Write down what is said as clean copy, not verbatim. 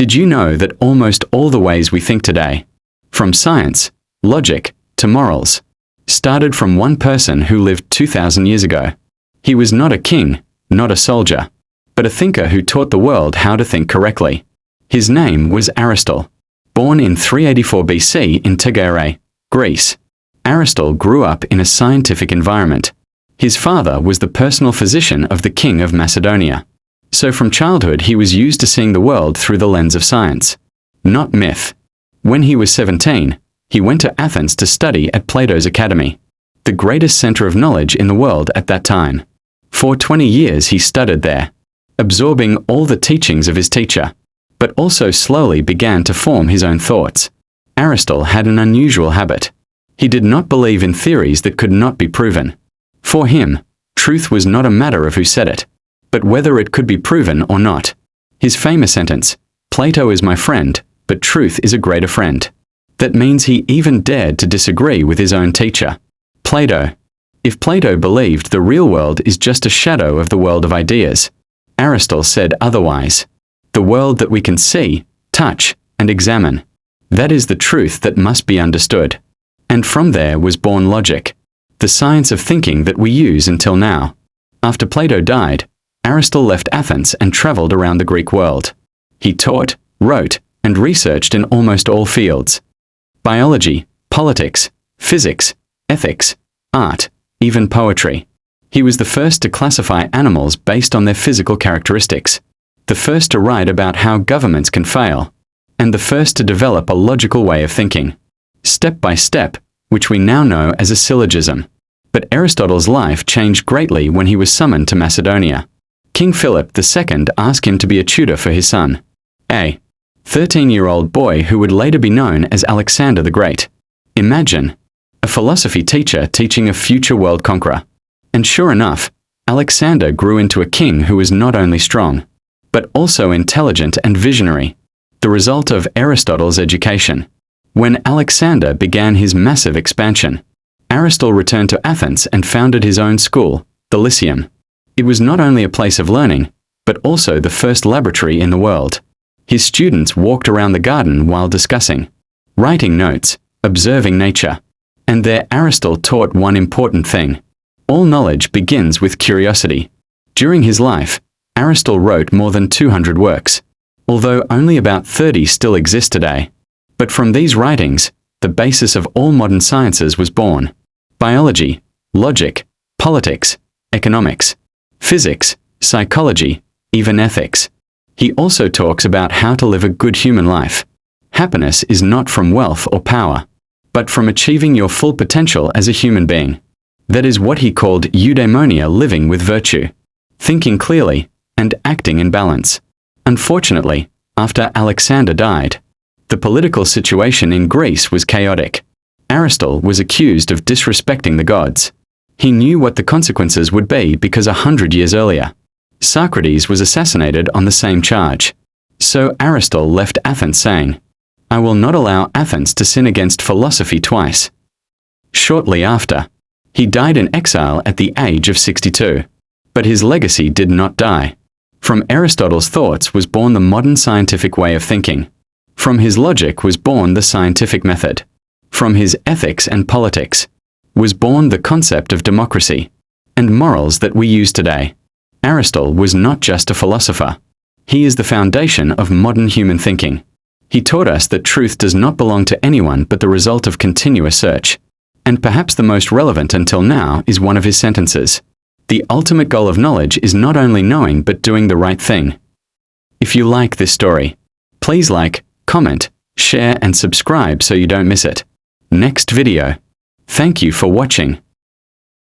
Did you know that almost all the ways we think today, from science, logic, to morals, started from one person who lived 2,000 years ago? He was not a king, not a soldier, but a thinker who taught the world how to think correctly. His name was Aristotle. Born in 384 BC in Tegare, Greece, Aristotle grew up in a scientific environment. His father was the personal physician of the king of Macedonia. So from childhood he was used to seeing the world through the lens of science, not myth. When he was 17, he went to Athens to study at Plato's academy, the greatest center of knowledge in the world at that time. For 20 years he studied there, absorbing all the teachings of his teacher, but also slowly began to form his own thoughts. Aristotle had an unusual habit. He did not believe in theories that could not be proven. For him, truth was not a matter of who said it, but whether it could be proven or not. His famous sentence, "Plato is my friend, but truth is a greater friend." That means he even dared to disagree with his own teacher, Plato. If Plato believed the real world is just a shadow of the world of ideas, Aristotle said otherwise. The world that we can see, touch, and examine, that is the truth that must be understood. And from there was born logic, the science of thinking that we use until now. After Plato died, Aristotle left Athens and traveled around the Greek world. He taught, wrote, and researched in almost all fields: biology, politics, physics, ethics, art, even poetry. He was the first to classify animals based on their physical characteristics, the first to write about how governments can fail, and the first to develop a logical way of thinking, step by step, which we now know as a syllogism. But Aristotle's life changed greatly when he was summoned to Macedonia. King Philip II asked him to be a tutor for his son, a 13-year-old boy who would later be known as Alexander the Great. Imagine, a philosophy teacher teaching a future world conqueror. And sure enough, Alexander grew into a king who was not only strong, but also intelligent and visionary, the result of Aristotle's education. When Alexander began his massive expansion, Aristotle returned to Athens and founded his own school, the Lyceum. It was not only a place of learning, but also the first laboratory in the world. His students walked around the garden while discussing, writing notes, observing nature. And there Aristotle taught one important thing: all knowledge begins with curiosity. During his life, Aristotle wrote more than 200 works, although only about 30 still exist today. But from these writings, the basis of all modern sciences was born: biology, logic, politics, economics, physics, psychology, even ethics. He also talks about how to live a good human life. Happiness is not from wealth or power, but from achieving your full potential as a human being. That is what he called eudaimonia, living with virtue, thinking clearly, and acting in balance. Unfortunately, after Alexander died, the political situation in Greece was chaotic. Aristotle was accused of disrespecting the gods. He knew what the consequences would be because 100 years earlier, Socrates was assassinated on the same charge. So Aristotle left Athens saying, "I will not allow Athens to sin against philosophy twice." Shortly after, he died in exile at the age of 62. But his legacy did not die. From Aristotle's thoughts was born the modern scientific way of thinking. From his logic was born the scientific method. From his ethics and politics was born the concept of democracy and morals that we use today. Aristotle was not just a philosopher. He is the foundation of modern human thinking. He taught us that truth does not belong to anyone but the result of continuous search. And perhaps the most relevant until now is one of his sentences: "The ultimate goal of knowledge is not only knowing but doing the right thing." If you like this story, please like, comment, share and subscribe so you don't miss it. Next video. Thank you for watching.